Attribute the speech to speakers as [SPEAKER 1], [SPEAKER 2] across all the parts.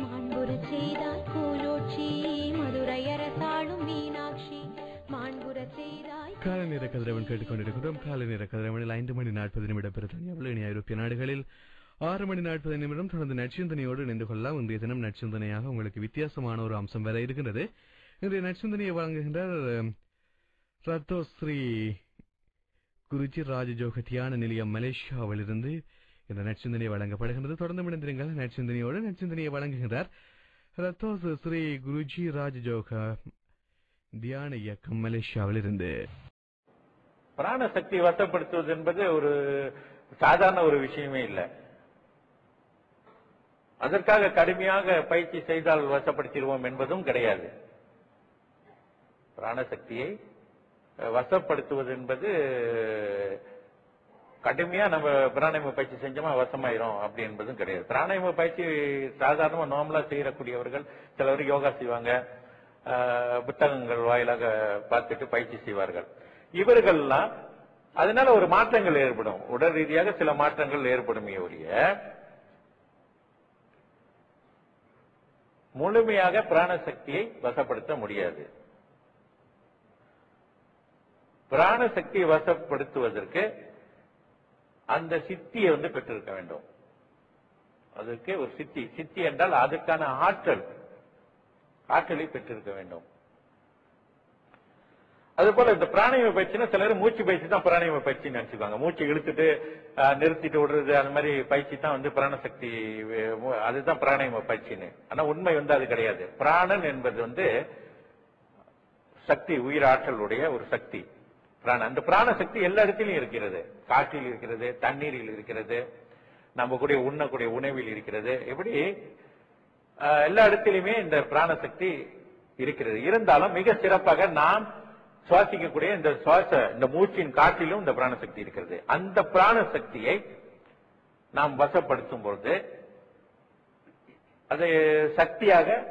[SPEAKER 1] மாண்புறு செய்தாய் கோலோச்சி மதுரை அரசாளும் மீனாட்சி மாண்புற செய்தாய்.
[SPEAKER 2] காலை நேர கதிரவன் கேட்டுக்கொண்டிருக்கிறோம். காலை நேர கதிரவனில் 5 மணி 40 நிமிடம் பிரித்தானியாவில் இணைய ஐரோப்பிய நாடுகளில் 6 மணி 40 நிமிடம் தொடர்ந்து நற்சிந்தனையோடு இணைந்து கொள்ளலாம். இன்றைய தினம் நற்சிந்தனையாக உங்களுக்கு வித்தியாசமான ஒரு அம்சம் வர இருக்கின்றது. இன்றைய நற்சிந்தனையை வழங்குகின்றார் ரத்தோஸ்ரீ குருஜி ராஜஜோக தியான நிலையம் மலேசியாவிலிருந்து இந்த நற்சிந்தனை வழங்கப்படுகின்றது. தொடர்ந்து இணைந்திருங்கள். நற்சிந்தனையோடு நற்சிந்தனையை வழங்குகின்றார் ரத்தோஸ் ஸ்ரீ குருஜி ராஜஜோக தியான இயக்கம் மலேசியாவிலிருந்து.
[SPEAKER 3] பிராண சக்தி வசப்படுத்துவது என்பது ஒரு சாதாரண ஒரு விஷயமே இல்லை. அதற்காக கடுமையாக பயிற்சி செய்தால் வசப்படுத்திடுவோம் என்பதும் கிடையாது. பிராணசக்தியை வசப்படுத்துவது என்பது கடுமையா நம்ம பிராணாயாம பயிற்சி செஞ்சோமா வசமாயிரும் அப்படி என்பதும் கிடையாது. பிராணாயாம பயிற்சி சாதாரணமா நார்மலா செய்யக்கூடியவர்கள் சிலர் யோகா செய்வாங்க, புத்தகங்கள் வாயிலாக பார்த்துட்டு பயிற்சி செய்வார்கள். இவர்கள்லாம் அதனால ஒரு மாற்றங்கள் ஏற்படும், உடல் ரீதியாக சில மாற்றங்கள் ஏற்படுமே ஒழிய முழுமையாக பிராணசக்தியை வசப்படுத்த முடியாது. பிராணசக்தியை வசப்படுத்துவதற்கு அந்த சித்தியை பெற்றிருக்க வேண்டும். அதற்கு ஒரு சித்தி என்றால் அதுக்கான ஆற்றலை பெற்றிருக்க வேண்டும். அதுபோல இந்த பிராணாயாம பயிற்சினா சிலர் மூச்சு பயிற்சி தான் பிராணாயாம பயிற்சி நினைச்சுக்காங்க. மூச்சு இழுத்துட்டு நிறுத்திட்டு விடுறது அந்த மாதிரி பயிற்சி தான் பிராணசக்தி, அதுதான் பிராணாயாம பயிற்சின்னு. ஆனா உண்மை அது கிடையாது. பிராணன் என்பது சக்தி, உயிராற்றலுடைய ஒரு சக்தி. அந்த பிராணசக்தி எல்லா இடத்திலும் இருக்கிறது. காற்றில் இருக்கிறது, தண்ணீரில் இருக்கிறது, நம்ம கூட உண்ணக்கூடிய உணவில் இருக்கிறது. எப்படி எல்லா இடத்திலுமே இந்த பிராணசக்தி இருக்கிறது. இருந்தாலும் மிக சிறப்பாக நாம் சுவாசிக்கக்கூடிய இந்த மூச்சின் காற்றிலும் இந்த பிராணசக்தி இருக்கிறது. அந்த பிராணசக்தியை நாம் வசப்படுத்தும் பொழுது அது சக்தியாக,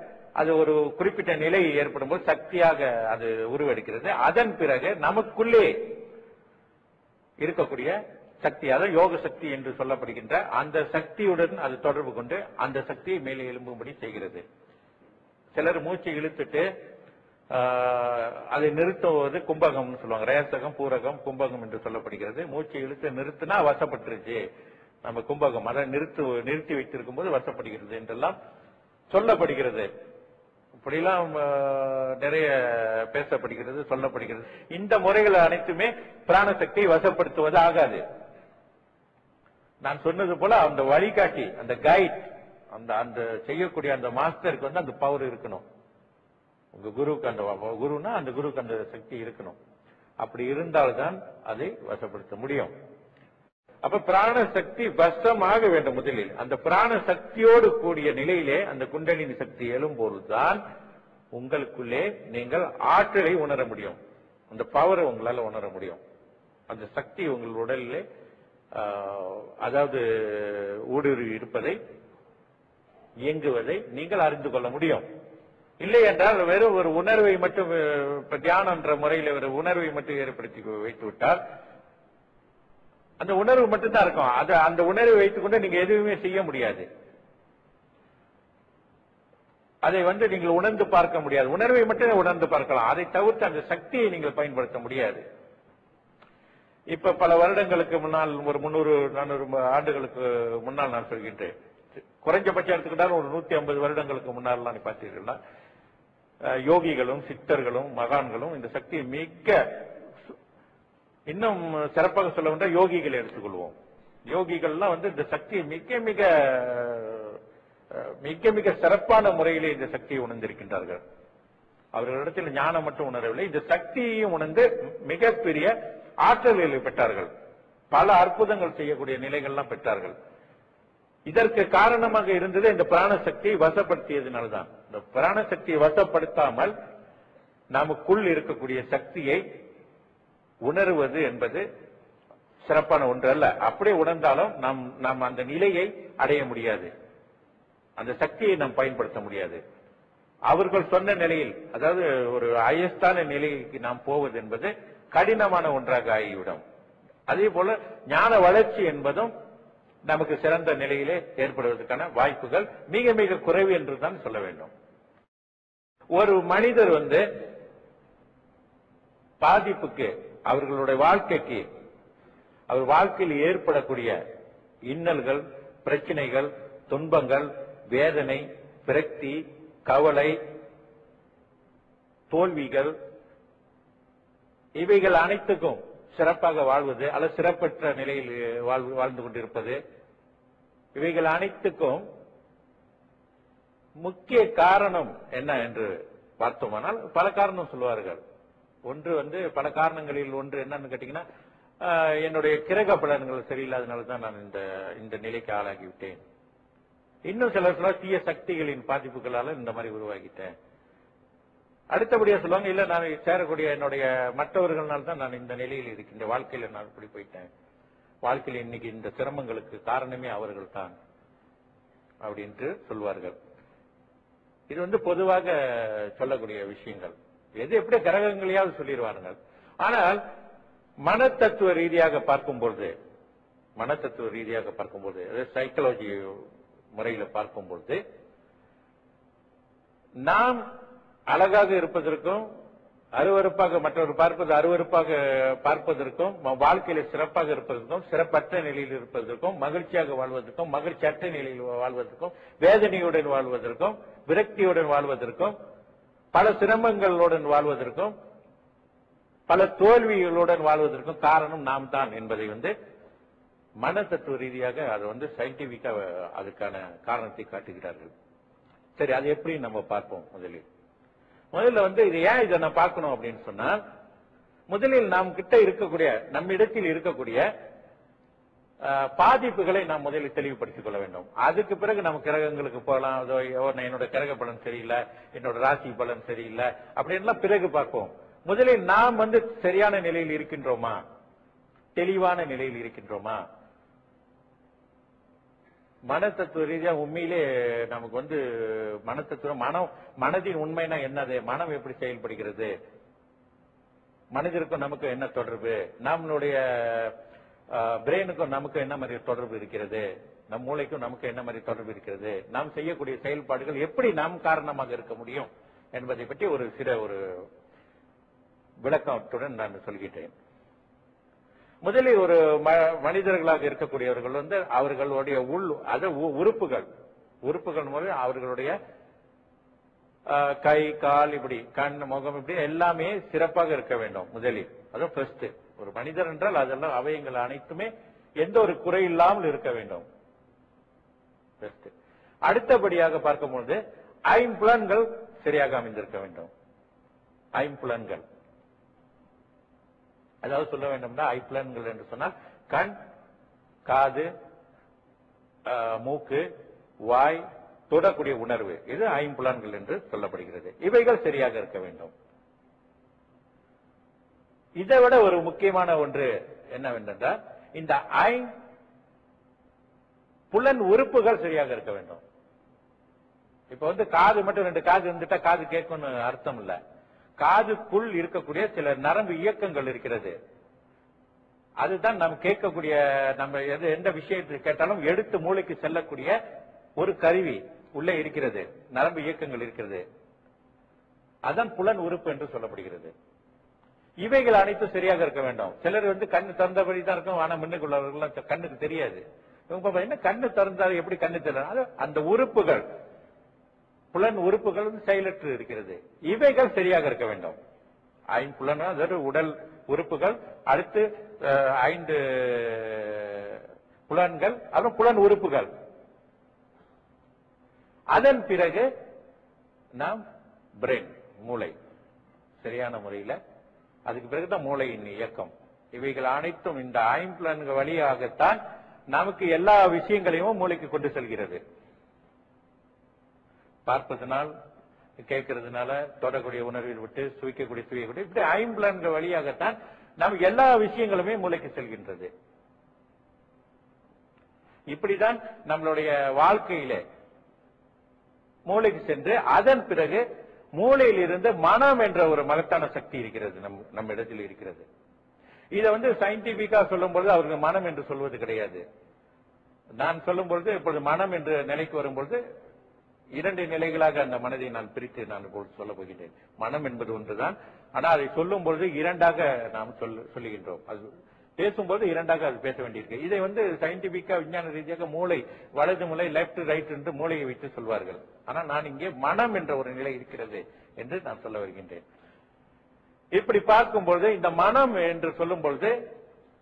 [SPEAKER 3] அது ஒரு குறிப்பிட்ட நிலை ஏற்படும் போது சக்தியாக அது உருவெடுக்கிறது. அதன் பிறகு நமக்குள்ளே இருக்கக்கூடிய சக்தி, அதாவது யோக சக்தி என்று சொல்லப்படுகின்ற அந்த சக்தியுடன் அது தொடர்பு கொண்டு அந்த சக்தியை மேலே எழும்பும்படி செய்கிறது. சிலர் மூச்சை இழுத்துட்டு அதை நிறுத்துவது கும்பகம்னு சொல்லுவாங்க. ரேசகம், பூரகம், கும்பகம் என்று சொல்லப்படுகிறது. மூச்சை இழுத்து நிறுத்தினா வசப்பட்டுருச்சு, நம்ம கும்பகம், அதை நிறுத்தி வைத்திருக்கும் போது வசப்படுகிறது என்றெல்லாம் சொல்லப்படுகிறது. இப்படிலாம் நிறைய பேசப்படுகிறது, சொல்லப்படுகிறது. இந்த முறைகள் அனைத்துமே பிராணசக்தியை வசப்படுத்துவது ஆகாது. நான் சொன்னது போல அந்த வழிகாட்டி, அந்த கைட், அந்த செய்யக்கூடிய அந்த மாஸ்டருக்கு அந்த பவர் இருக்கணும். உங்க குருவுக்கு குருனா அந்த குருவுக்கு அந்த சக்தி இருக்கணும். அப்படி இருந்தால்தான் அதை வசப்படுத்த முடியும். அப்ப பிராணசக்தி வசமாக வேண்டும். முதலில் அந்த பிராண சக்தியோடு கூடிய நிலையிலே அந்த குண்டலினி சக்தி எழும்போதுதான் உங்களுக்குள்ளே நீங்கள் ஆற்றலை உணர முடியும், அந்த பவரை உங்களால உணர முடியும். அந்த சக்தி உங்கள் உடலிலே அதாவது ஊடுருவி இருப்பதை, இயங்குவதை நீங்கள் அறிந்து கொள்ள முடியும். இல்லை என்றால் வெறும் ஒரு உணர்வை மட்டும், தியானம் என்ற முறையில் ஒரு உணர்வை மட்டும் ஏற்படுத்தி வைத்து விட்டால் அந்த உணர்வு மட்டும்தான் இருக்கும். அந்த உணர்வை வைத்துக் கொண்டு நீங்க எதுவுமே செய்ய முடியாது. அதை நீங்கள் உணர்ந்து பார்க்க முடியாது. உணர்வை மட்டும் உணர்ந்து பார்க்கலாம், அதை தவிர்த்து அந்த சக்தியை நீங்கள் பயன்படுத்த முடியாது. இப்ப பல வருடங்களுக்கு முன்னால், ஒரு 300-400 ஆண்டுகளுக்கு முன்னால் நான் சொல்கின்றேன், குறைஞ்சபட்சம் எடுத்துக்கிட்டாலும் ஒரு 150 வருடங்களுக்கு முன்னால் பார்த்தீங்கன்னா யோகிகளும் சித்தர்களும் மகான்களும் இந்த சக்தியை மிக, இன்னும் சிறப்பாக சொல்ல வேண்டாம், யோகிகளை எடுத்துக்கொள்வோம். யோகிகள்லாம் இந்த சக்தியை மிக மிக மிக மிக சிறப்பான முறையிலே இந்த சக்தியை உணர்ந்திருக்கின்றார்கள். அவர்களிடத்தில் ஞானம் மட்டும் உணரவில்லை, இந்த சக்தியையும் உணர்ந்து மிகப்பெரிய ஆற்றல்களை பெற்றார்கள். பல அற்புதங்கள் செய்யக்கூடிய நிலைகள்லாம் பெற்றார்கள். இதற்கு காரணமாக இருந்தது இந்த பிராணசக்தியை வசப்படுத்தியதுனால்தான். இந்த பிராணசக்தியை வசப்படுத்தாமல் நமக்குள் இருக்கக்கூடிய சக்தியை உணர்வது என்பது சிறப்பான ஒன்று அல்ல. அப்படியே உணர்ந்தாலும் நாம் அந்த நிலையை அடைய முடியாது, அந்த சக்தியை நாம் பயன்படுத்த முடியாது. அவர்கள் சொன்ன நிலையில், அதாவது ஒரு ஹையஸ்டான நிலைக்கு நாம் போவது என்பது கடினமான ஒன்றாக ஆகிவிடும். அதே போல ஞான வளர்ச்சி என்பதும் நமக்கு சிறந்த நிலையிலே ஏற்படுவதற்கான வாய்ப்புகள் மிக மிக குறைவு என்று தான் சொல்ல வேண்டும். ஒரு மனிதர் பாதிப்புக்கு, அவர்களுடைய வாழ்க்கைக்கு, அவர் வாழ்க்கையில் ஏற்படக்கூடிய இன்னல்கள், பிரச்சனைகள், துன்பங்கள், வேதனை, விரக்தி, கவலை, தோல்விகள், இவைகள் அனைத்துக்கும் சிறப்பாக வாழ்வது அல்லது சிறப்பற்ற நிலையில் வாழ்ந்து கொண்டிருப்பது, இவைகள் அனைத்துக்கும் முக்கிய காரணம் என்ன என்று பார்த்தோமானால் பல காரணம் சொல்லுவார்கள். ஒன்று பல காரணங்களில் ஒன்று என்னன்னு கேட்டீங்கன்னா, என்னுடைய கிரக பலன்கள் சரியில்லாதனால தான் நான் இந்த நிலைக்கு ஆளாகிவிட்டேன். இன்னும் சிலர் தீய சக்திகளின் பாதிப்புகளால இந்த மாதிரி உருவாகிட்டேன். அடுத்தபடியா சொல்லுவாங்க, இல்ல நான் சேரக்கூடிய என்னுடைய மற்றவர்களால் தான் நான் இந்த நிலையில் இருக்கின்ற, வாழ்க்கையில நான் இப்படி போயிட்டேன், வாழ்க்கையில் இன்னைக்கு இந்த சிரமங்களுக்கு காரணமே அவர்கள் தான் அப்படின்ட்டு சொல்வார்கள். இது பொதுவாக சொல்லக்கூடிய விஷயங்கள். எது எப்படி கிரகங்களையாவது சொல்லிடுவார்கள். ஆனால் மனத்தத்துவ ரீதியாக பார்க்கும்பொழுது, சைக்காலஜி முறையில பார்க்கும்பொழுது, நாம் அழகாக இருப்பதற்கும், அருவருப்பாக மற்றவர் பார்ப்பது அருவருப்பாக பார்ப்பதற்கும், வாழ்க்கையில சிறப்பாக இருப்பதற்கும், சிறப்பற்ற நிலையில் இருப்பதற்கும், மகிழ்ச்சியாக வாழ்வதற்கும், மகிழ்ச்சியற்ற நிலையில் வாழ்வதற்கும், வேதனையுடன் வாழ்வதற்கும், விரக்தியுடன் வாழ்வதற்கும், பல சிரமங்களுடன் வாழ்வதற்கும், பல தோல்விகளுடன் வாழ்வதற்கும் காரணம் நாம் தான் என்பதை மனத்தத்துவ ரீதியாக அது சயின்டிபிக்கா அதுக்கான காரணத்தை காட்டுகிறார்கள். சரி, அது எப்படி நம்ம பார்ப்போம். முதல்ல இது ஏன் இதை நான் பார்க்கணும் அப்படின்னு சொன்னா, முதலில் நாம் கிட்ட இருக்கக்கூடிய, நம்மிடத்தில் இருக்கக்கூடிய பாதிப்புகளை நாம் முதலில் தெளிவுபடுத்திக் கொள்ள வேண்டும். அதுக்கு பிறகு நம்ம கிரகங்களுக்கு போகலாம். என்னோட கிரக பலன் சரியில்லை, என்னோட ராசி பலன் சரியில்லை அப்படின்லாம் பிறகு பார்ப்போம். முதலில் நாம் சரியான நிலையில் இருக்கின்றோமா, தெளிவான நிலையில் இருக்கின்றோமா, மனத்தத்துவ ரீதியா உண்மையிலே நமக்கு மனத்தத்துவம், மனதின் உண்மைனா என்னது, மனம் எப்படி செயல்படுகிறது, மனிதருக்கும் நமக்கு என்ன தொடர்பு, நம்மளுடைய பிரெயினுக்கும் நமக்கு என்ன மாதிரி தொடர்பு இருக்கிறது, நம் மூளைக்கும் நமக்கு என்ன மாதிரி தொடர்பு இருக்கிறது, நாம் செய்யக்கூடிய செயல்பாடுகள் எப்படி நாம் காரணமாக இருக்க முடியும் என்பதை பற்றி ஒரு விளக்கத்துடன் நான் சொல்கின்றேன். முதலில் ஒரு மனிதர்களாக இருக்கக்கூடியவர்கள் அவர்களுடைய உறுப்புகள் மூலம் அவர்களுடைய கை, கால், இப்படி கண், முகம், இப்படி எல்லாமே சிறப்பாக இருக்க வேண்டும். முதலில் அதுவும் ஃபர்ஸ்ட், ஒரு மனிதர் என்றால் அதெல்லாம் அவயங்கள் அனைத்துமே எந்த ஒரு குறை இல்லாமல் இருக்க வேண்டும். அடுத்தபடியாக பார்க்கும்போது ஐம்புலன்கள் சரியாக அமைந்திருக்க வேண்டும். ஐம்புலன்கள், அதாவது சொல்ல வேண்டும்னா ஐம்புலன்கள் என்று சொன்னால் கண், காது, மூக்கு, வாய், தொடக்கூடிய உணர்வு, இது ஐம்புலன்கள் என்று சொல்லப்படுகிறது. இவைகள் சரியாக இருக்க வேண்டும். இதை விட ஒரு முக்கியமான ஒன்று என்னவென்றால், இந்த புலன் உறுப்புகள் சரியாக இருக்க வேண்டும். இப்ப காது மட்டும் 2 காது இருந்துட்டா காது கேட்கும்னு அர்த்தம் இல்ல. காதுக்குள் இருக்கக்கூடிய சில நரம்பு இயக்கங்கள் இருக்கிறது. அதுதான் நாம் கேட்கக்கூடிய, நம்ம எந்த விஷயத்தை கேட்டாலும் எடுத்து மூளைக்கு செல்லக்கூடிய ஒரு கருவி உள்ளே இருக்கிறது, நரம்பு இயக்கங்கள் இருக்கிறது. அதான் புலன் உறுப்பு என்று சொல்லப்படுகிறது. இவைகள் அனைத்தும் சரியாக இருக்க வேண்டும். சிலர் கண்ணு திறந்தபடி தான் இருக்கும், ஆனா முன்னுக்குள்ளவர்கள் கண்ணுக்கு தெரியாது. என்ன கண்ணு திறந்தாலும் எப்படி கண்ணு தெரியல, அந்த உறுப்புகள், புலன் உறுப்புகள் செயலற்று இருக்கிறது. இவைகள் சரியாக இருக்க வேண்டும். ஐம்புலன், அதாவது உடல் உறுப்புகள், அடுத்து 5 புலன்கள், அப்புறம் புலன் உறுப்புகள். அதன் பிறகு நாம் பிரெயின், மூளை சரியான முறையில், அதுக்கு பிறகுதான் மூளையின் இயக்கம். இவைகள் அனைத்தும் இந்த ஐம்புலன்கள் வழியாகத்தான் நமக்கு எல்லா விஷயங்களையும் மூளைக்கு கொண்டு செல்கிறது. பார்ப்பதனால், கேட்கறதுனால, தொடக்கூடிய உணர்வில் விட்டு, சுவைக்கக்கூடிய இப்படி ஐம்புலன்கள் வழியாகத்தான் நமக்கு எல்லா விஷயங்களுமே மூளைக்கு செல்கின்றது. இப்படிதான் நம்மளுடைய வாழ்க்கையிலே மூளைக்கு சென்று அதன் பிறகு மூளையில் இருந்து மனம் என்ற ஒரு மகத்தான சக்தி இருக்கிறது, நம்ம இடத்தில் இருக்கிறது. இதை சயின்டிபிக்கா சொல்லும் பொழுது அவருக்கு மனம் என்று சொல்வது கிடையாது. நான் சொல்லும் பொழுது இப்பொழுது மனம் என்ற நிலைக்கு வரும்பொழுது 2 நிலைகளாக அந்த மனதை நான் பிரித்து நான் சொல்ல போகிறேன். மனம் என்பது ஒன்றுதான், ஆனால் அதை சொல்லும் பொழுது 2ஆக நாம் சொல்லுகின்றோம். அது பேசும்போது 2ஆக அது பேச வேண்டியிருக்கு. இதை சயின்டிபிக்கா விஞ்ஞான ரீதியாக மூளை, வலது மூளை, லெப்ட் ரைட் என்று மூளையை வைத்து சொல்வார்கள். ஆனால் நான் இங்கே மனம் என்ற ஒரு நிலை இருக்கிறது என்று நான் சொல்ல வருகின்றேன். இப்படி பார்க்கும்பொழுது இந்த மனம் என்று சொல்லும் பொழுது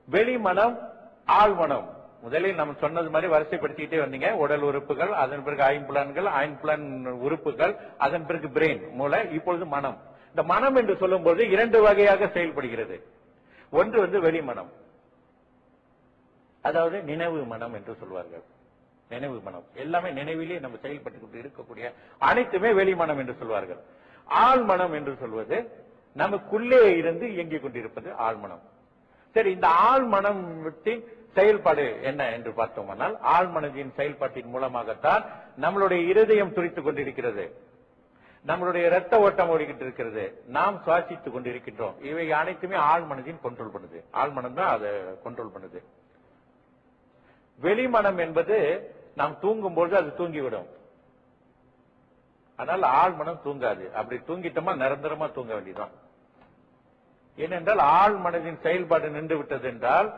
[SPEAKER 3] வெளி மனம், ஆழ் மனம். முதலில் நம்ம சொன்னது மாதிரி வரிசைப்படுத்திக்கிட்டே வந்தீங்க. உடல் உறுப்புகள், அதன் பிறகு ஐம்புலன்கள், ஐம்புலன் உறுப்புகள், அதன் பிறகு பிரெயின், மூளை, இப்பொழுது மனம். இந்த மனம் என்று சொல்லும் போது 2 வகையாக செயல்படுகிறது. ஒன்று வெளி மனம், அதாவது நினைவு மனம் என்று சொல்வார்கள். நினைவு மனம் எல்லாமே நினைவிலே நம்ம செயல்பட்டு இருக்கக்கூடிய அனைத்துமே வெளி மனம் என்று சொல்வார்கள். ஆழ் மனம் என்று சொல்வது நமக்குள்ளே இருந்து இயங்கிக் கொண்டிருப்பது ஆழ்மனம். சரி, இந்த ஆழ்மனத்தின் செயல்பாடு என்ன என்று பார்த்தோம்னால், ஆழ்மனதின் செயல்பாட்டின் மூலமாகத்தான் நம்மளுடைய இருதயம் துடித்துக் கொண்டிருக்கிறது, நம்மளுடைய இரத்த ஓட்டம் ஓடிக்கிட்டு இருக்கிறது, நாம் சுவாசித்துக் கொண்டிருக்கின்றோம். இவை அனைத்துமே ஆழ்மனதின் கண்ட்ரோல் பண்ணுது. ஆழ்மனம் தான் அதை கண்ட்ரோல் பண்ணுது. வெளிமனம் என்பது நாம் தூங்கும் பொழுது அது தூங்கிவிடும். ஆனால் ஆழ்மனம் தூங்காது. அப்படி தூங்கிட்டோமா நிரந்தரமா தூங்க வேண்டியதான். ஏனென்றால் ஆழ் மனதின் செயல்பாடு நின்று விட்டது என்றால்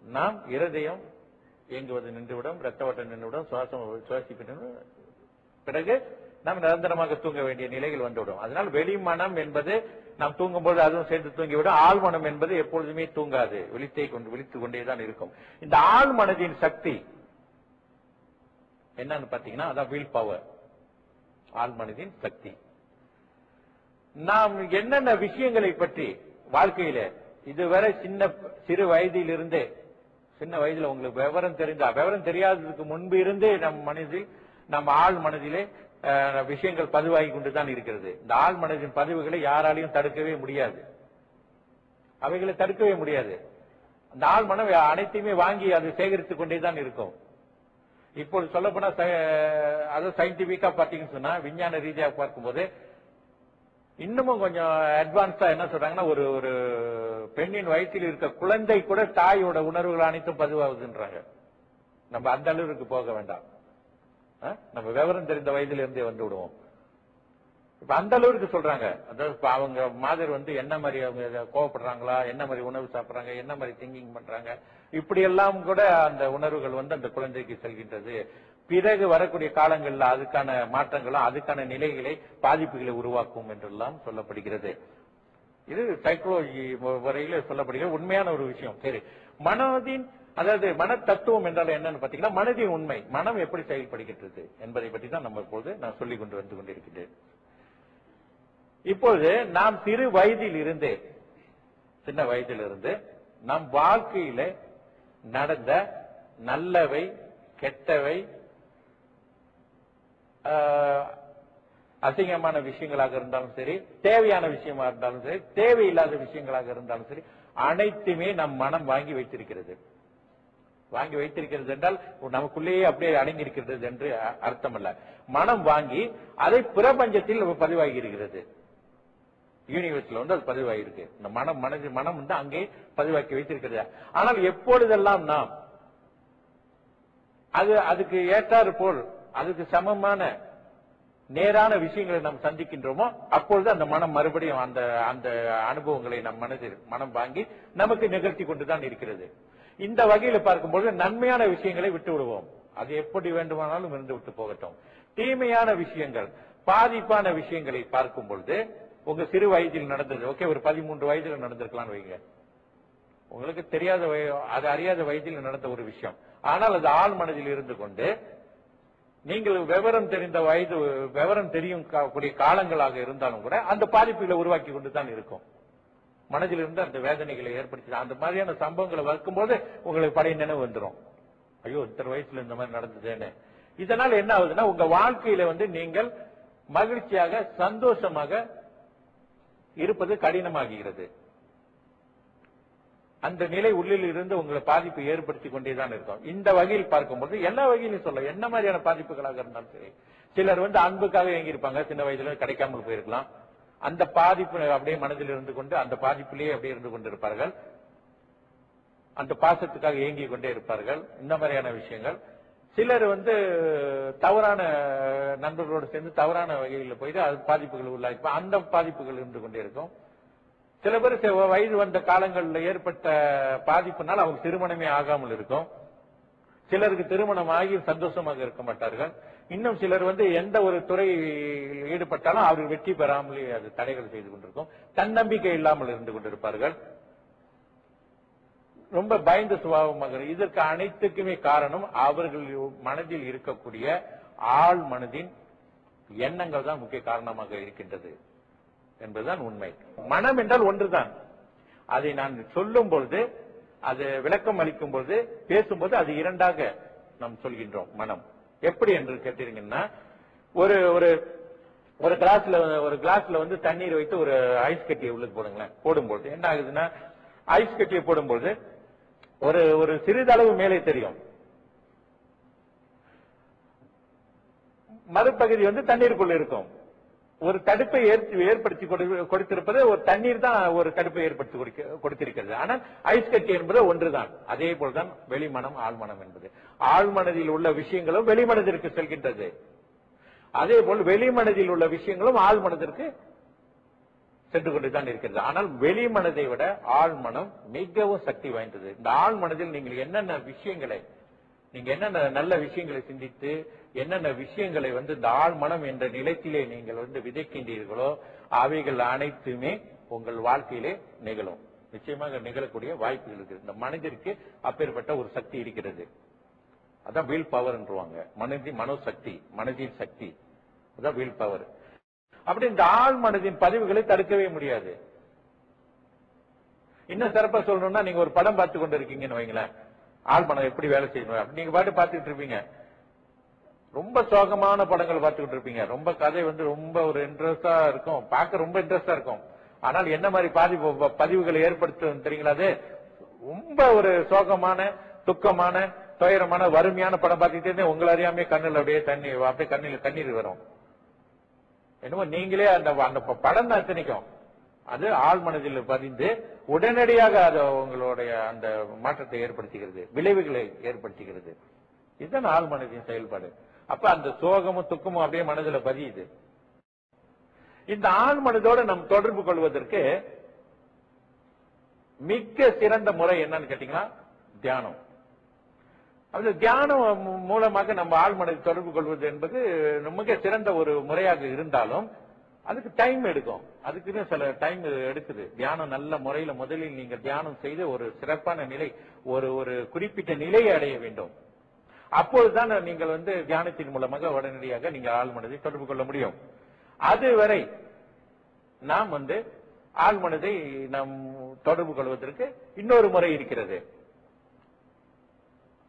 [SPEAKER 3] நாம் இருதயம் இயங்குவது நின்றுவிடும், ரத்த ஓட்டம் நின்றுவிடும், சுவாசிப்பு பிறகு நாம் நிரந்தரமாக தூங்க வேண்டிய நிலைகள் வந்துவிடும். அதனால் வெளிமனம் என்பது நாம் தூங்கும்போது அதுவும் சேர்ந்து தூங்கிவிடும். ஆழ்மனம் என்பது எப்பொழுதுமே தூங்காது, விழித்துக் கொண்டேதான் இருக்கும். இந்த ஆழ்மனதின் சக்தி என்னன்னு பாத்தீங்கன்னா அதான் வில் பவர், ஆழ்மனதின் சக்தி. நாம் என்னென்ன விஷயங்களை பற்றி வாழ்க்கையில இதுவரை சிறு வயதில் இருந்தே, சின்ன வயதுல உங்களுக்கு விவரம் தெரியாததுக்கு முன்பு இருந்தே நம்ம ஆழ் மனதிலே விஷயங்கள் பதிவாகி கொண்டுதான் இருக்கிறது. இந்த ஆழ் மனதின் பதிவுகளை யாராலையும் தடுக்கவே முடியாது, அவைகளை தடுக்கவே முடியாது. அந்த ஆழ் மனம் அனைத்தையுமே வாங்கி அது சேகரித்துக் கொண்டேதான் இருக்கும். இப்போது சொல்ல போனா அதாவது சயின்டிபிக்கா பாத்தீங்கன்னு சொன்னா, விஞ்ஞான ரீதியாக பார்க்கும்போது இன்னமும் கொஞ்சம் அட்வான்ஸா என்ன சொல்றாங்கன்னா, ஒரு பெண்ணின் வயிற்றில் இருக்க குழந்தை கூட தாயோட உணர்வுகள் அனைத்தும் பதிவாகுதுன்றாங்க. நம்ம அந்த அளவுக்கு போக வேண்டாம், நம்ம விவரம் தெரிந்த வயதில இருந்தே வந்து விடுவோம். இப்ப அந்த அளவுக்கு சொல்றாங்க. அதாவது அவங்க மாதிரி என்ன மாதிரி அவங்க கோவப்படுறாங்களா, என்ன மாதிரி உணவு சாப்பிடுறாங்க, என்ன மாதிரி திங்கிங் பண்றாங்க, இப்படி எல்லாம் கூட அந்த உணர்வுகள் அந்த குழந்தைக்கு செல்கின்றது. பிறகு வரக்கூடிய காலங்கள்ல அதுக்கான மாற்றங்களும் அதுக்கான நிலைகளை பாதிப்புகளை உருவாக்கும் என்றெல்லாம் சொல்லப்படுகிறது. இது சைக்காலஜி வரையில சொல்லப்படுகிறது, உண்மையான ஒரு விஷயம். சரி, மனதின் அதாவது மன தத்துவம் என்றால் என்னன்னு பாத்தீங்கன்னா, மனதின் உண்மை, மனம் எப்படி செயல்படுகின்றது என்பதை பற்றி தான் நம்ம இப்போது நான் சொல்லிக் கொண்டு வந்து கொண்டிருக்கிறேன். இப்பொழுது நாம் சின்ன வயதிலிருந்து நம் வாழ்க்கையில நடந்த நல்லவை, கெட்டவை, அசிங்கமான விஷயங்களாக இருந்தாலும் சரி, தேவையான விஷயமா இருந்தாலும் சரி, தேவையில்லாத விஷயங்களாக இருந்தாலும் சரி, அனைத்துமே நம் மனம் வாங்கி வைத்திருக்கிறது. வாங்கி வைத்திருக்கிறது என்றால் நமக்குள்ளேயே அப்படியே அடங்கியிருக்கிறது என்று அர்த்தம் அல்ல. மனம் வாங்கி அதை பிரபஞ்சத்தில் பதிவாகி இருக்கிறது. யூனிவர்ஸ்ல அது பதிவாகிருக்கு. இந்த மனம் அங்கே பதிவாக்கி வைத்திருக்கிறது. ஆனால் எப்பொழுதெல்லாம் நாம் அதுக்கு ஏற்றாறு போல் அதுக்கு சமமான நேரான விஷயங்களை நாம் சந்திக்கின்றோமோ, அப்பொழுது அந்த மனம் மறுபடியும் அந்த அனுபவங்களை நம் மனம் வாங்கி நமக்கு நிகழ்த்தி கொண்டுதான் இருக்கிறது. இந்த வகையில பார்க்கும்போது நன்மையான விஷயங்களை விட்டு விடுவோம், அது எப்படி வேண்டுமானாலும் இருந்து விட்டு போகட்டும். தீமையான விஷயங்கள், பாதிப்பான விஷயங்களை பார்க்கும் பொழுது, உங்க சிறு வயதில் நடந்தது, ஓகே, ஒரு 13 வயதில் நடந்திருக்கலாம் வைங்க, உங்களுக்கு தெரியாத அது அறியாத வயதில் நடந்த ஒரு விஷயம். ஆனால் அது ஆழ் மனதில் இருந்து கொண்டு நீங்கள் விவரம் தெரிந்த வயது, விவரம் தெரியும் கூடிய காலங்களாக இருந்தாலும் கூட அந்த பாதிப்புகளை உருவாக்கி கொண்டுதான் இருக்கும். மனதில் இருந்து அந்த வேதனைகளை ஏற்படுத்தி அந்த மாதிரியான சம்பவங்களை வைக்கும்போது உங்களுக்கு பழைய நினைவு வந்துடும், ஐயோ இத்தனை வயசுல இந்த மாதிரி நடந்ததுன்னு. இதனால் என்ன ஆகுதுன்னா, உங்க வாழ்க்கையில நீங்கள் மகிழ்ச்சியாக சந்தோஷமாக இருப்பது கடினமாகிறது. அந்த நிலை உள்ளில் இருந்து உங்களை பாதிப்பு ஏற்படுத்தி கொண்டேதான் இருக்கும். இந்த வகையில் பார்க்கும்போது எல்லா வகையிலும் சொல்ல, என்ன மாதிரியான பாதிப்புகளாக இருந்தாலும் சரி, சிலர் அன்புக்காக இயங்கியிருப்பாங்க, சின்ன வயதுல கிடைக்காமல் போயிருக்கலாம். அந்த பாதிப்பு அப்படியே மனதில் இருந்து கொண்டு அந்த பாதிப்பிலேயே அப்படியே இருந்து கொண்டிருப்பார்கள். அந்த பாசத்துக்காக ஏங்கிக் கொண்டே இருப்பார்கள். இந்த மாதிரியான விஷயங்கள். சிலர் தவறான நண்பர்களோடு சேர்ந்து தவறான வகையில் போயிட்டு அது பாதிப்புகள் உள்ளாயிருப்பா, அந்த பாதிப்புகள் இருந்து கொண்டே இருக்கும். சில பேர் வயது வந்த காலங்களில் ஏற்பட்ட பாதிப்புனால் அவங்க திருமணமே ஆகாமல் இருக்கும். சிலருக்கு திருமணம் ஆகி சந்தோஷமாக இருக்க மாட்டார்கள். இன்னும் சிலர் எந்த ஒரு துறையில் ஈடுபட்டாலும் அவர்கள் வெற்றி பெறாமலே அது தடைகள் செய்து கொண்டிருக்கும். தன்னம்பிக்கை இல்லாமல் இருந்து கொண்டிருப்பார்கள். ரொம்ப பயந்த சுபாவமாக. இதற்கு அனைத்துக்குமே காரணம் அவர்கள் மனதில் இருக்கக்கூடிய ஆழ் மனதின் எண்ணங்கள் தான் முக்கிய காரணமாக இருக்கின்றது என்பதுதான் உண்மை. மனம் என்றால் ஒன்றுதான். அதை நான் சொல்லும் பொழுது, அது விளக்கம் அளிக்கும் பொழுது, பேசும்போது அது இரண்டாக நாம் சொல்கின்றோம். மனம் எப்படி என்று கேட்டீங்கன்னா, ஒரு ஒரு ஒரு கிளாஸ்ல தண்ணீர் வைத்து ஒரு ஐஸ் கட்டியை உள்ள போடுங்களேன். போடும்போது என்ன ஆகுதுன்னா, ஐஸ் கட்டியை போடும்போது ஒரு ஒரு சிறிதளவு மேலே தெரியும், மறுபகுதி தண்ணீருக்குள்ள இருக்கும். ஒரு தடுப்பை ஏற்படுத்தி கொடுத்திருப்பது ஒரு தண்ணீர் தான், ஒரு தடுப்பை ஏற்படுத்தி கொடுத்திருக்கிறது. ஆனால் ஐஸ் கட்டி என்பது ஒன்றுதான். அதே போல்தான் வெளிமனம் ஆழ்மனம் என்பது. ஆழ்மனதில் உள்ள விஷயங்களும் வெளிமனதிற்கு செல்கின்றது. அதே போல் வெளிமனதில் உள்ள விஷயங்களும் ஆழ்மனதிற்கு சென்று கொண்டுதான் இருக்கிறது. ஆனால் வெளிமனதை விட ஆழ்மனம் மிகவும் சக்தி வாய்ந்தது. இந்த ஆழ்மனதில் நீங்கள் என்னென்ன விஷயங்களை, நீங்க என்னென்ன நல்ல விஷயங்களை சிந்தித்து என்னென்ன விஷயங்களை இந்த ஆழ்மனம் என்ற நிலைத்திலே நீங்கள் விதைக்கின்றீர்களோ அவைகள் அனைத்துமே உங்கள் வாழ்க்கையிலே நிகழும். நிச்சயமாக நிகழக்கூடிய வாய்ப்புகள் இருக்கு. இந்த மனிதருக்கு அப்பேற்பட்ட ஒரு சக்தி இருக்கிறது. அதான் வில் பவர் என்றுவாங்க. மனோசக்தி, மனதின் சக்தி, அதான் வில் பவர். அப்படி இந்த ஆழ் மனதின் பதிவுகளை தடுக்கவே முடியாது. இன்னும் சிறப்பா சொல்லணும்னா, நீங்க ஒரு படம் பார்த்து கொண்டு இருக்கீங்கன்னு வைங்களேன், ஆழ்மனம் எப்படி வேலை செய்யணும் அப்படி நீங்க பாட்டு பார்த்துட்டு இருப்பீங்க. ரொம்ப சோகமான படங்கள் பார்த்துக்கிட்டு இருப்பீங்க. ரொம்ப கதை ரொம்ப ஒரு இன்ட்ரெஸ்டா இருக்கும், பார்க்க ரொம்ப இன்ட்ரெஸ்டா இருக்கும். ஆனால் என்ன மாதிரி பதிவுகளை ஏற்படுத்தும் தெரியுங்களா? அது ரொம்ப ஒரு சோகமான, துக்கமான, துயரமான, வறுமையான படம் பார்த்துக்கிட்டே இருந்தே உங்களை அறியாமே கண்ணில் அப்படியே கண்ணில் கண்ணீர் வரும். என்னமோ நீங்களே அந்த படம் தான் திணிக்கும். அது ஆழ் மனதில் பதிந்து உடனடியாக அது உங்களுடைய அந்த மாற்றத்தை ஏற்படுத்துகிறது, விளைவுகளை ஏற்படுத்துகிறது. இதுதான் ஆழ் மனதின் செயல்பாடு. அப்ப அந்த சோகமும் துக்கமும் அப்படியே மனதில் பதியுது. இந்த ஆழ் மனதோடு நம் தொடர்பு கொள்வதற்கு மிக சிறந்த முறை என்னன்னு கேட்டீங்கன்னா தியானம். அந்த தியானம் மூலமாக நம்ம ஆழ் மனதை தொடர்பு கொள்வது என்பது மிக சிறந்த ஒரு முறையாக இருந்தாலும் அதுக்கு டைம் எடுக்கும். அதுக்குன்னு சில டைம் எடுக்குது. தியானம் நல்ல முறையில முதலில் நீங்க தியானம் செய்து ஒரு சிறப்பான நிலை, ஒரு குறிப்பிட்ட நிலையை அடைய வேண்டும். அப்பொழுதுதான் நீங்கள் தியானத்தின் மூலமாக உடனடியாக நீங்க ஆழ் மனதை தொடர்பு கொள்ள முடியும். அதுவரை நாம் ஆழ் மனதை நாம் தொடர்பு கொள்வதற்கு இன்னொரு முறை இருக்கிறது.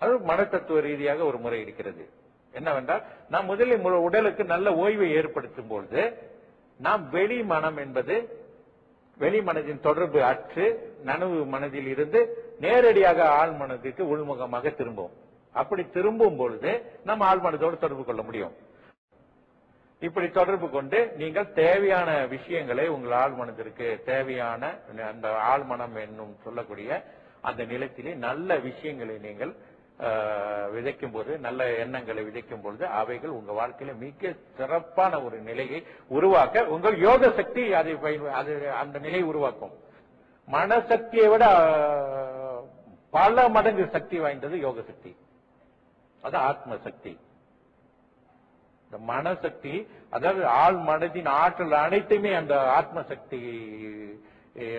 [SPEAKER 3] அது மனத்தத்துவ ரீதியாக ஒரு முறை இருக்கிறது. என்னவென்றால், நாம் முதலில் உடலுக்கு நல்ல ஓய்வை ஏற்படுத்தும் பொழுது நாம் வெளி மனம் என்பது வெளி மனதின் தொடர்பு அற்று நனவு மனதில் இருந்து நேரடியாக ஆழ் மனதிற்கு உள்முகமாக திரும்பும். அப்படி திரும்பும் பொழுது நம்ம ஆழ் மனதோடு தொடர்பு கொள்ள முடியும். இப்படி தொடர்பு கொண்டு நீங்கள் தேவையான விஷயங்களை உங்கள் ஆழ் மனதிற்கு தேவையான அந்த ஆழ் மனம் என்னும் சொல்லக்கூடிய அந்த நிலத்திலே நல்ல விஷயங்களை நீங்கள் விதைக்கும் போது, நல்ல எண்ணங்களை விதைக்கும் பொழுது அவைகள் உங்க வாழ்க்கையில மிக சிறப்பான ஒரு நிலையை உருவாக்க உங்கள் யோக சக்தி அதை அந்த நிலையை உருவாக்கும். மனசக்தியை விட பல மடங்கு சக்தி வாய்ந்தது யோக சக்தி. அது ஆத்ம சக்தி. இந்த மனசக்தி, அதாவது ஆழ் மனதின் ஆற்றல் அனைத்துமே அந்த ஆத்ம சக்தி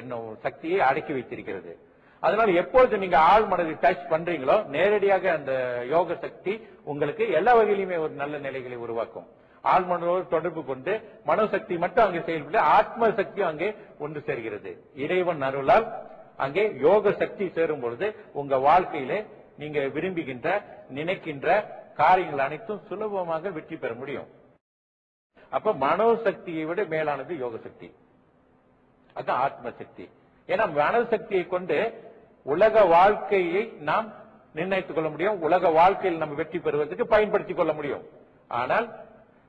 [SPEAKER 3] என்னும் சக்தியை அடக்கி வைத்திருக்கிறது. அதனால எப்பொழுது நீங்க ஆழ் மனதை டச் பண்றீங்களோ நேரடியாக அந்த யோக சக்தி உங்களுக்கு எல்லா வகையிலுமே ஒரு நல்ல நிலைகளை உருவாக்கும். ஆழ் மனதோடு தொடர்பு கொண்டு மனோசக்தி மட்டும் அங்கே செயல்பட்டு ஆத்ம சக்தியும் அங்கே ஒன்று சேர்கிறது. இறைவன் அருளால் அங்கே யோக சக்தி சேரும் பொழுது உங்க வாழ்க்கையிலே நீங்க விரும்புகின்ற நினைக்கின்ற காரியங்கள் அனைத்தும் சுலபமாக வெற்றி பெற முடியும். அப்ப மனோசக்தியை விட மேலானது யோக சக்தி, அதுதான் ஆத்ம சக்தி. ஏன்னா மனசக்தியை கொண்டு உலக வாழ்க்கையை நாம் நிர்ணயித்துக் கொள்ள முடியும், உலக வாழ்க்கையில் நம்ம வெற்றி பெறுவதற்கு பயன்படுத்திக் கொள்ள முடியும். ஆனால்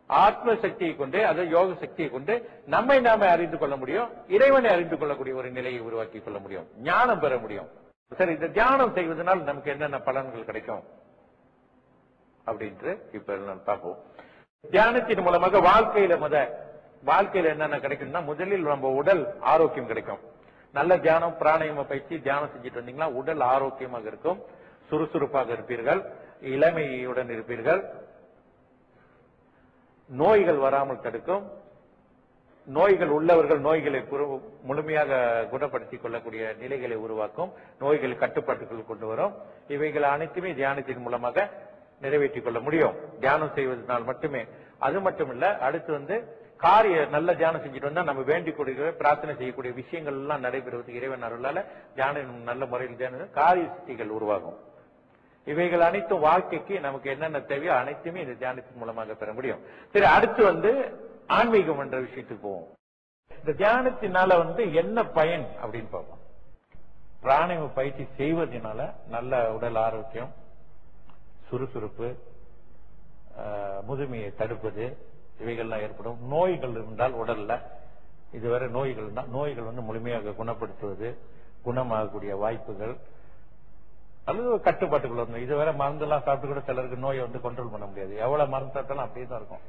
[SPEAKER 3] ஆத்ம சக்தியை கொண்டு, அதாவது யோக சக்தியை கொண்டு நம்மை நாம அறிந்து கொள்ள முடியும், இறைவனை அறிந்து கொள்ளக்கூடிய ஒரு நிலையை உருவாக்கி கொள்ள முடியும், ஞானம் பெற முடியும். சரி, இந்த தியானம் செய்வதனால் நமக்கு என்னென்ன பலன்கள் கிடைக்கும் அப்படின்ட்டு இப்ப நான் பார்ப்போம். தியானத்தின் மூலமாக வாழ்க்கையில என்னென்ன கிடைக்கும்னா, முதலில் நம்ம உடல் ஆரோக்கியம் கிடைக்கும். நல்ல தியானம் பிராணாயாம பயிற்சி தியானம் செஞ்சுட்டு வந்தீங்கன்னா உடல் ஆரோக்கியமாக இருக்கும், சுறுசுறுப்பாக இருப்பீர்கள், இளமையுடன் இருப்பீர்கள், நோய்கள் வராமல் தடுக்கும், நோய்கள் உள்ளவர்கள் நோய்களை முழுமையாக குணப்படுத்திக் கொள்ளக்கூடிய நிலைகளை உருவாக்கும், நோய்கள் கட்டுப்பாட்டுக்குள் கொண்டு வரும். இவைகள் அனைத்துமே தியானத்தின் மூலமாக நிறைவேற்றிக் கொள்ள முடியும், தியானம் செய்வதனால் மட்டுமே. அது மட்டும் இல்ல, அடுத்து நல்ல தியானம் செஞ்சுட்டு வந்தா நம்ம வேண்டிக் கொடுக்கிற பிரார்த்தனை செய்யக்கூடிய விஷயங்கள் எல்லாம் நடைபெறுவதற்கு இறைவன் அருளால தியானம் நல்ல முறையில் தியானம் காரிய சித்திகள் உருவாகும். இவைகள் அனைத்தும் வாழ்க்கைக்கு நமக்கு என்னென்ன தேவையோ அனைத்துமே இந்த தியானத்தின் மூலமாக பெற முடியும். சரி, அடுத்து ஆன்மீகம் என்ற விஷயத்துக்கு போவோம். இந்த தியானத்தினால என்ன பயன் அப்படின்னு பார்ப்போம். பிராணாயாம பயிற்சி செய்வதனால நல்ல உடல் ஆரோக்கியம், சுறுசுறுப்பு, முதுமையை தடுப்பது, இவைகள்லாம் ஏற்படும். நோய்கள் இருந்தால் உடல்ல இதுவரை நோய்கள் முழுமையாக குணப்படுத்துவது, குணமாகக்கூடிய வாய்ப்புகள் அல்லது கட்டுப்பாட்டுக்குள்ள வரணும். இதுவரை மருந்தெல்லாம் சாப்பிட்டு கூட சிலருக்கு நோயை கண்ட்ரோல் பண்ண முடியாது. எவ்வளவு மருந்து சாப்பிட்டாலும் அப்படியே தான் இருக்கும்,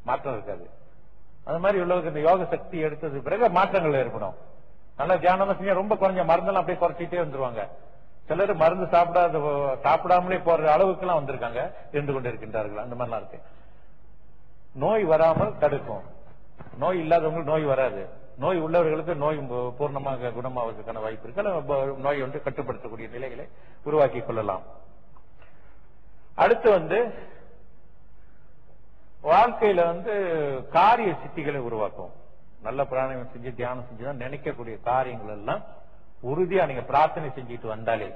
[SPEAKER 3] மாற்றம் இருக்காது. அது மாதிரி உள்ளவருக்கு இந்த யோக சக்தி எடுத்தது பிறகு மாற்றங்கள் ஏற்படும். நல்லா தியானம் செஞ்சா ரொம்ப குறைஞ்ச மருந்தெல்லாம் அப்படியே குறைச்சிட்டே வந்துருவாங்க. சிலர் மருந்து சாப்பிடாமலே போற அளவுக்கு எல்லாம் வந்திருக்காங்க, இருந்து கொண்டு இருக்கின்றார்கள். அந்த மாதிரிலாம் இருக்கு. நோய் வராமல் தடுக்கும். நோய் இல்லாதவங்களுக்கு நோய் வராது, நோய் உள்ளவர்களுக்கு நோய் பூர்ணமாக குணமாவதற்கான வாய்ப்பு இருக்கு. நோய் கட்டுப்படுத்தக்கூடிய நிலைகளை உருவாக்கி கொள்ளலாம். அடுத்து வாழ்க்கையில காரிய சித்திகளை உருவாக்கும். நல்ல பிராணாயாமம் செஞ்சு தியானம் செஞ்சுதான் நினைக்கக்கூடிய காரியங்கள் எல்லாம் உறுதியா நீங்க பிரார்த்தனை செஞ்சுட்டு வந்தாலே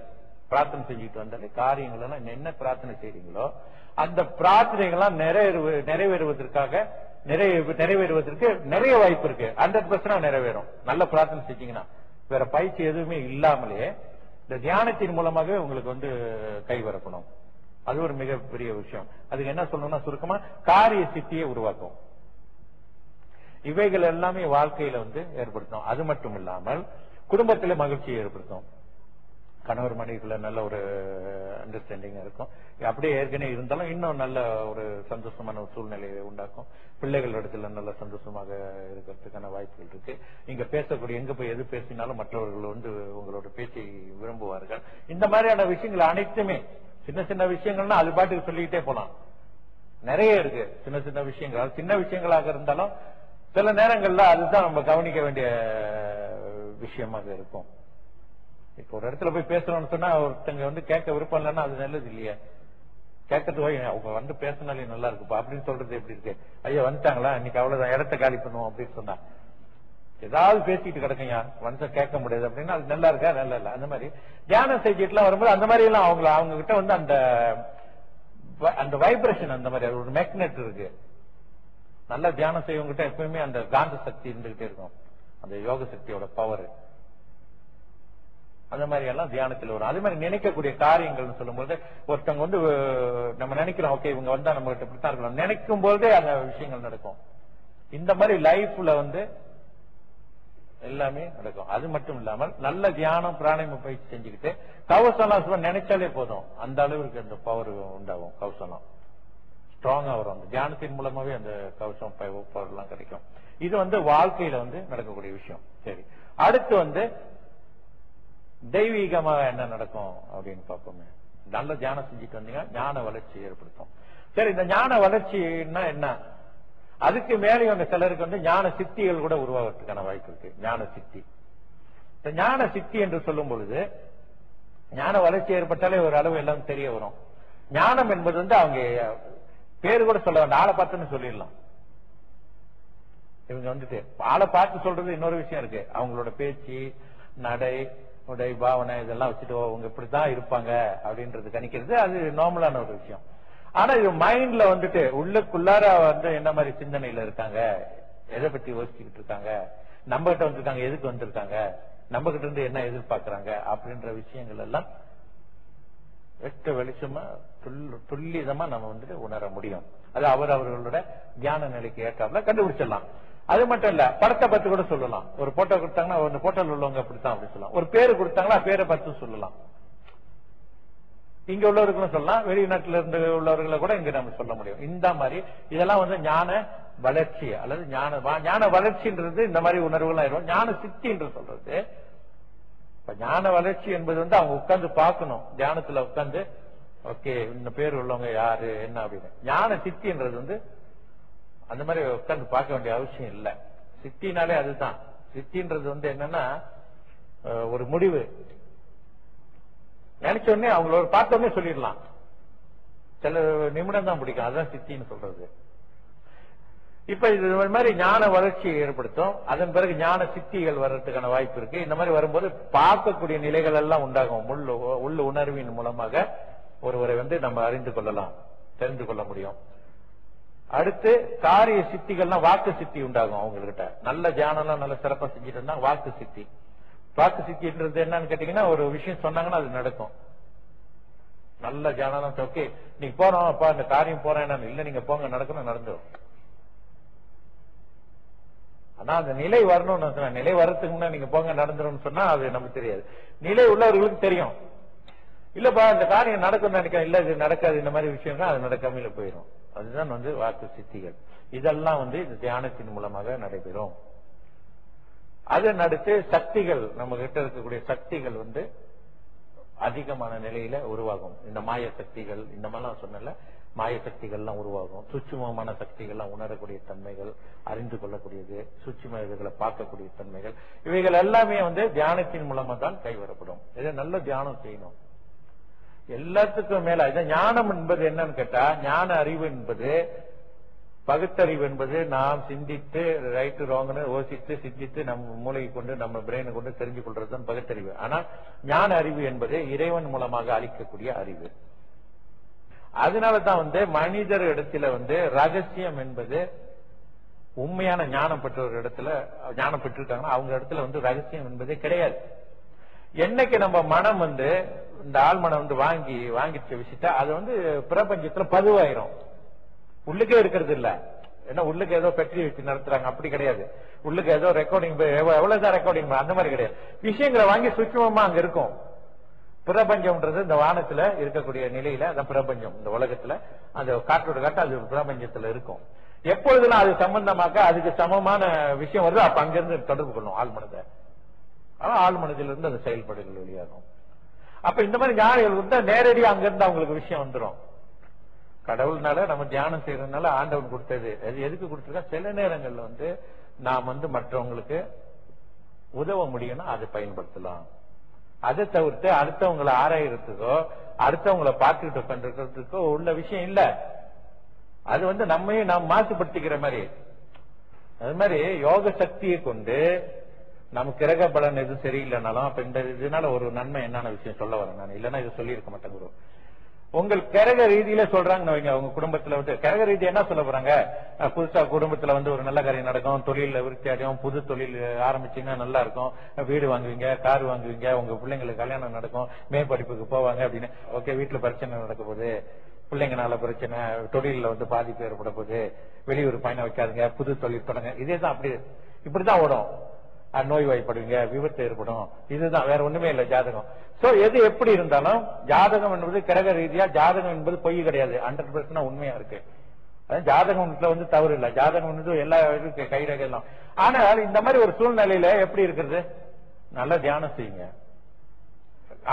[SPEAKER 3] காரியங்கள் எல்லாம் என்ன பிரார்த்தனை செய்றீங்களோ அந்த பிரார்த்தனைகள்லாம் நிறைவேறுவதற்கு நிறைய வாய்ப்பு இருக்கு. 100% நிறைவேறும். நல்ல பிரார்த்தனை செஞ்சீங்கன்னா வேற பயிற்சி எதுவுமே இல்லாமலே இந்த தியானத்தின் மூலமாகவே உங்களுக்கு கை வரப்படும். அது ஒரு மிகப்பெரிய விஷயம். அதுக்கு என்ன சொல்லணும்னா சுருக்கமா காரிய சித்தியை உருவாக்கும். இவைகள் எல்லாமே வாழ்க்கையில ஏற்படுத்தும். அது மட்டும் இல்லாமல் குடும்பத்தில மகிழ்ச்சியை ஏற்படுத்தும். கணவர் மனைவிக்குள்ள நல்ல ஒரு அண்டர்ஸ்டாண்டிங் இருக்கும். அப்படியே ஏற்கனவே இருந்தாலும் இன்னும் நல்ல ஒரு சந்தோஷமான ஒரு சூழ்நிலையை உண்டாக்கும். பிள்ளைகள் இடத்துல நல்ல சந்தோஷமாக இருக்கிறதுக்கான வாய்ப்புகள் இருக்கு. நீங்க பேசக்கூடிய எங்க போய் எது பேசினாலும் மற்றவர்கள் உங்களோட பேச்சை விரும்புவார்கள். இந்த மாதிரியான விஷயங்கள் அனைத்துமே சின்ன சின்ன விஷயங்கள்னா அது பாட்டுக்கு சொல்லிக்கிட்டே போலாம். நிறைய இருக்கு சின்ன சின்ன விஷயங்கள். சின்ன விஷயங்களாக இருந்தாலும் சில நேரங்கள்ல அதுதான் நம்ம கவனிக்க வேண்டிய விஷயமாக இருக்கும். இப்ப ஒரு இடத்துல போய் பேசணும்னு சொன்னா ஒருத்தங்க கேட்க விருப்பம் இல்லைன்னா அது நல்லது இல்லையா? கேட்கறது அவங்க பேசினாலே நல்லா இருக்குப்பா அப்படின்னு சொல்றது எப்படி இருக்கு? ஐயா வந்துட்டாங்களா, இன்னைக்கு அவ்வளவுதான், இடத்த காலி பண்ணுவோம் அப்படின்னு சொன்னா ஏதாவது பேசிட்டு கிடக்குங்க கேட்க முடியாது அப்படின்னா அது நல்லா இருக்கா? நல்லா இல்ல. அந்த மாதிரி தியானம் செஞ்சுட்டுலாம் வரும்போது அந்த மாதிரி எல்லாம் அவங்க கிட்ட அந்த வைப்ரேஷன், அந்த மாதிரி ஒரு மேக்னெட் இருக்கு. நல்ல தியானம் செய்வங்கிட்ட எப்பவுமே அந்த காந்த சக்தி இருந்துகிட்டே இருக்கும், அந்த யோக சக்தியோட பவர். அந்த மாதிரி எல்லாம் தியானத்தில் வரும். அதே மாதிரி நினைக்கக்கூடிய காரியங்கள் சொல்லும்போது ஒருத்தவங்க நம்ம நினைக்கிறோம், ஓகே இவங்க வந்தா நம்ம கிட்ட இப்படித்தான் இருக்கணும் நினைக்கும் போதே அந்த விஷயங்கள் நடக்கும். இந்த மாதிரி லைஃப்ல எல்லாமே நடக்கும். அது மட்டும் இல்லாமல் நல்ல தியானம் பிராணாயாம பயிற்சி செஞ்சுக்கிட்டு கவசம் நினைச்சாலே போதும், அந்த அளவுக்கு அந்த பவர் உண்டாகும். கவசம் ஸ்ட்ராங்கா வரும். அந்த தியானத்தின் மூலமாவே அந்த கவசம் பவர் எல்லாம் கிடைக்கும். இது வாழ்க்கையில நடக்கக்கூடிய விஷயம். சரி, அடுத்து தெய்வீகமாக என்ன நடக்கும் அப்படின்னு பார்ப்போமே. நல்ல தியானம் செஞ்சுட்டு வந்தீங்கன்னா ஞான வளர்ச்சி ஏற்படுத்தும். சரி, இந்த ஞான வளர்ச்சின்னா என்ன? அதுக்கு மேலே சிலருக்கு ஞான சித்திகள் கூட உருவாகிறதுக்கான வாய்ப்பு இருக்கு. ஞான சித்தி, இந்த ஞான சித்தி என்று சொல்லும் பொழுது ஞான வளர்ச்சி ஏற்பட்டாலே ஒரு அளவு எல்லாம் தெரிய வரும். ஞானம் என்பது அவங்க பேரு கூட சொல்ல வேண்டாம், ஆளை பார்த்துன்னு சொல்லிடலாம். இவங்க ஆளை பார்த்து சொல்றது இன்னொரு விஷயம் இருக்கு. அவங்களோட பேச்சு, நடை, உடை, பாவனை இதெல்லாம் வச்சுட்டு அவங்க இப்படித்தான் இருப்பாங்க அப்படின்றது கணிக்கிறது அது நார்மலான ஒரு விஷயம். ஆனா இது மைண்ட்ல உள்ளுக்குள்ளார என்ன மாதிரி சிந்தனையில இருக்காங்க, எதை பத்தி யோசிச்சுக்கிட்டு இருக்காங்க, நம்ம கிட்ட வந்திருக்காங்க, எதுக்கு வந்திருக்காங்க, நம்ம கிட்ட இருந்து என்ன எதிர்பார்க்கறாங்க அப்படின்ற விஷயங்கள் எல்லாம் வெட்ட வெளிச்சமா துல்லியமா நம்ம வந்துட்டு உணர முடியும். அது அவர்களோட தியான நிலைக்கு ஏற்றாப்புல கண்டுபிடிச்சிடலாம். அது மட்டும் இல்ல, படத்தை பத்தி கூட சொல்லலாம். ஒரு போட்டோ கொடுத்தாங்கன்னா ஒரு போட்டோல உள்ளவங்க அப்படித்தான் அப்படி சொல்லலாம். ஒரு பேரு கொடுத்தாங்களா பேரை பத்தி சொல்லலாம். இங்க உள்ளவர்களும் சொல்லலாம், வெளிநாட்டுல இருந்து உள்ளவர்களை கூட இங்க நம்ம சொல்ல முடியும். இந்த மாதிரி இதெல்லாம் வந்து ஞான வளர்ச்சி அல்லது ஞான வளர்ச்சின்றது இந்த மாதிரி உணர்வுகள் ஆயிரும். ஞான சித்தி என்று சொல்றது, இப்ப ஞான வளர்ச்சி என்பது வந்து அவங்க உட்கார்ந்து பார்க்கணும், தியானத்துல உட்கார்ந்து ஓகே இந்த பேர் உள்ளவங்க யாரு என்ன அப்படின்னு. ஞான சித்தின்றது வந்து அந்த மாதிரி உட்கார்ந்து பார்க்க வேண்டிய அவசியம் இல்லை. சித்தினாலே அதுதான். சித்தின்றது வந்து என்னன்னா ஒரு முடிவு. நினைச்ச உடனே அவங்கள பார்த்த உடனே சொல்லிடலாம். சில நிமிடம் தான் பிடிக்கும், அதுதான் சித்தின்னு சொல்றது. இப்ப இது மாதிரி ஞான வளர்ச்சியை ஏற்படுத்தும். அதன் பிறகு ஞான சித்திகள் வர்றதுக்கான வாய்ப்பு இருக்கு. இந்த மாதிரி வரும்போது பார்க்கக்கூடிய நிலைகள் எல்லாம் உண்டாகும். உள்ள உணர்வின் மூலமாக ஒருவரை வந்து நம்ம அறிந்து கொள்ளலாம், தெரிந்து கொள்ள முடியும். அடுத்து காரிய சித்திகள்லாம் வாக்கு சித்தி உண்டாகும் அவங்ககிட்ட. நல்ல தியானம்லாம் நல்ல சிறப்பா செஞ்சுட்டு இருந்தா வாக்கு சித்தி. வாக்கு சித்தின்றது என்னன்னு கேட்டீங்கன்னா, ஒரு விஷயம் சொன்னாங்கன்னா அது நடக்கும். நல்ல தியானம் ஓகே நீங்க போறோம் அப்பா இந்த காரியம் போறேன் இல்ல, நீங்க போங்க நடக்கணும், நடந்துடும். ஆனா அந்த நிலை வரணும்னு, நிலை வர்றதுக்கு முன்னாடி நீங்க போங்க நடந்துடும் சொன்னா அது நமக்கு தெரியாது. நிலை உள்ளவர்களுக்கு தெரியும். இல்லப்பா இந்த காரியம் நடக்கும் நினைக்கிறேன், இல்ல இது நடக்காது, இந்த மாதிரி விஷயம் அது நடக்காமல போயிடும். அதுதான் வந்து வாக்கு சித்திகள். இதெல்லாம் வந்து இந்த தியானத்தின் மூலமாக நடைபெறும். அதன் அடுத்து சக்திகள், நம்ம கிட்ட இருக்கக்கூடிய சக்திகள் வந்து அதிகமான நிலையில உருவாகும். இந்த மாய சக்திகள், இந்த மாதிரிலாம் சொன்னல, மாய சக்திகள்லாம் உருவாகும். சூட்சுமமான சக்திகள்லாம் உணரக்கூடிய தன்மைகள், அறிந்து கொள்ளக்கூடியது, சூட்சும இதுகளை பார்க்கக்கூடிய தன்மைகள், இவைகள் எல்லாமே வந்து தியானத்தின் மூலமா தான் கைவரப்படும். இதை நல்ல தியானம் செய்யணும். எல்லாத்துக்கும் மேல இதை ஞானம் என்பது என்னன்னு கேட்டா, ஞான அறிவு என்பது, பகுத்தறிவு என்பது நாம் சிந்தித்து ரைட்டு ராங்னு யோசித்து சிந்தித்து நம்ம மூளையை கொண்டு நம்ம பிரெயினை கொண்டு தெரிஞ்சு கொள்றதுதான் பகுத்தறிவு. ஆனால் ஞான அறிவு என்பது இறைவன் மூலமாக அளிக்கக்கூடிய அறிவு. அதனாலதான் வந்து மனிதர் இடத்துல வந்து ரகசியம் என்பது, உண்மையான ஞானம் பெற்றவர் இடத்துல, ஞானம் பெற்றிருக்காங்கன்னா அவங்க இடத்துல வந்து ரகசியம் என்பதே கிடையாது. என்னைக்கு நம்ம மனம் வந்து இந்த ஆழ்மனம் வந்து வாங்கிச்ச விஷயத்த அது வந்து பிரபஞ்சத்துல பதிவாயிரும். உள்ளுக்கே இருக்கிறது இல்ல. ஏன்னா உள்ளுக்கு ஏதோ ஃபேக்டரி வச்சு நடத்துறாங்க அப்படி கிடையாது. உள்ளுக்கு ஏதோ ரெக்கார்டிங் எவ்வளவுதான் ரெக்கார்டிங் அந்த மாதிரி கிடையாது. விஷயங்களை வாங்கி சூட்சுமமா அங்க இருக்கும். பிரபஞ்சம்ன்றது இந்த வானத்துல இருக்கக்கூடிய நிலையில அந்த பிரபஞ்சம், இந்த உலகத்துல அந்த காற்றோட காட்டு அது பிரபஞ்சத்துல இருக்கும். எப்பொழுதெல்லாம் அது சம்பந்தமாக அதுக்கு சமமான விஷயம் வருது, அப்ப அங்கிருந்து தொடர்பு கொள்ளும் ஆழ்மனதை. ஆனா ஆழ்மனதிலிருந்து அந்த செயல்பாடுகள் வெளியாகும். அப்ப இந்த மாதிரி ஞானிகள் வந்து நேரடியா அங்கிருந்து அவங்களுக்கு விஷயம் வந்துடும். கடவுள்னால நம்ம தியானம் செய்யறதுனால ஆண்டவன் கொடுத்தது. அது எதுக்கு கொடுத்துருக்கா? சில நேரங்கள்ல வந்து நாம் வந்து மற்றவங்களுக்கு உதவ முடியும்னா அதை பயன்படுத்தலாம். அதை தவிர்த்து அடுத்தவங்களை ஆராயறதுக்கோ அடுத்தவங்களை பார்த்துக்கிட்டு பண்றதுக்கோ உள்ள விஷயம் இல்ல. அது வந்து நம்மையும் நாம் மாசுபடுத்திக்கிற மாதிரி. அது மாதிரி யோக சக்தியை கொண்டு நமக்கு கிரக பலன் எதுவும் சரியில்லைனாலும் அப்ப இந்த இதனால ஒரு நன்மை என்னென்ன விஷயம் சொல்ல வரேன் நான், இல்லைன்னா இது சொல்லியிருக்க மாட்டேன் குரு. உங்கள் கிரக ரீதியில சொல்றாங்கன்னு வைங்க, உங்க குடும்பத்துல வந்து கிரக ரீதி என்ன சொல்ல போறாங்க, புதுசா குடும்பத்துல வந்து ஒரு நல்ல காரியம் நடக்கும், தொழில விருத்தி அடையும், புது தொழில் ஆரம்பிச்சீங்கன்னா நல்லா இருக்கும், வீடு வாங்குவீங்க, கார் வாங்குவீங்க, உங்க பிள்ளைங்களுக்கு கல்யாணம் நடக்கும், மேற்படிப்புக்கு போவாங்க அப்படின்னு. ஓகே வீட்டுல பிரச்சனை நடக்க போகுது, பிள்ளைங்கனால பிரச்சனை, தொழில வந்து பாதிப்பு ஏற்பட போகுது, வெளியூர் பயணம் வைக்காதுங்க, புது தொழில் தொடங்க, இதேதான் அப்படி இப்படிதான் ஓடும். நோய்வாய்ப்படுவீங்க, விபத்து ஏற்படும், இதுதான், வேற ஒண்ணுமே இல்லை ஜாதகம். சோ எது எப்படி இருந்தாலும் ஜாதகம் என்பது கிரக ரீதியா ஜாதகம் என்பது பொய் கிடையாது, 100% உண்மையா இருக்கு. ஜாதகம்ல வந்து தவறு இல்லை, ஜாதகம் வந்து எல்லா கைரகம் எல்லாம். ஆனால் இந்த மாதிரி ஒரு சூழ்நிலையில எப்படி இருக்கிறது, நல்ல தியானம் செய்யுங்க,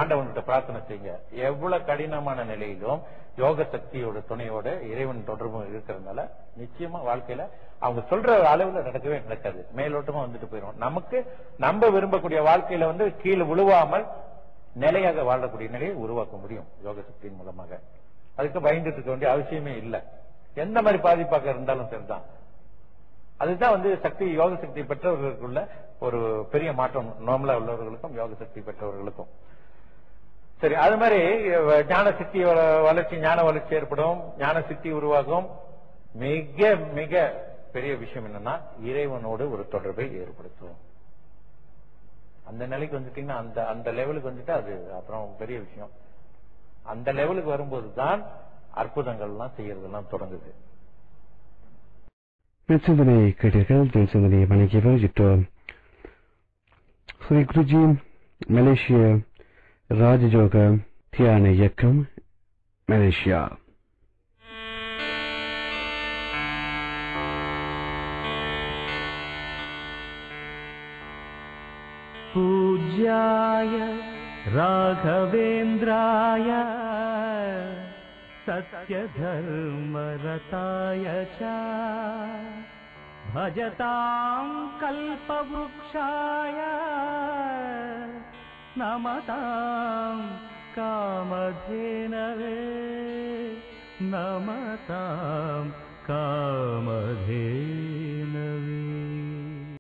[SPEAKER 3] ஆண்டவன்கிட்ட பிரார்த்தனை செய்யுங்க. எவ்வளவு கடினமான நிலையிலும் யோக சக்தியோட துணையோட இறைவன் தொடர்பு இருக்கிறதுனால நிச்சயமா வாழ்க்கையில அவங்க சொல்ற அளவுல நடக்கவே நடக்காது, மேலோட்டமா வந்துட்டு போயிடும். நமக்கு நம்ம விரும்பக்கூடிய வாழ்க்கையில வந்து கீழே விழுவாமல் நிலையாக வாழக்கூடிய நிலையை உருவாக்க முடியும் யோக சக்தியின் மூலமாக. அதுக்கு பயந்துட்டு இருக்க வேண்டிய அவசியமே இல்லை, எந்த மாதிரி பாதிப்பாக இருந்தாலும் சரிதான். அதுதான் வந்து சக்தி, யோக சக்தி பெற்றவர்களுக்குள்ள ஒரு பெரிய மாற்றம், நார்மலா உள்ளவர்களுக்கும் யோக சக்தி பெற்றவர்களுக்கும். சரி, அது மாதிரி ஞான சக்தி வளர்ச்சி, ஞான வளர்ச்சி ஏற்படும், ஞான சக்தி உருவாகும். மிக மிக பெரிய விஷயம் என்னன்னா இறைவனோடு ஒரு தொடர்பை ஏற்படுத்தும். அந்த நிலைக்கு வந்துட்டீங்கன்னா அந்த லெவலுக்கு வந்துட்டு அது அப்புறம் பெரிய விஷயம். அந்த லெவலுக்கு வரும்போது தான் அற்புதங்கள்லாம் செய்யறதெல்லாம் தொடங்குது.
[SPEAKER 2] நற்சிந்தனை கேட்டீர்கள். நற்சிந்தனையை வழங்கியவர் ஜிட்டோ ஸ்ரீ குருஜி மலேசிய ராஜயோக தியான இயக்கம் மலேசியா.
[SPEAKER 4] पूज्याय राघवेन्द्राय सत्यधर्मरताय च भजतां कल्पवृक्षाय नमतां कामधेनवे नमतां कामधेनवे.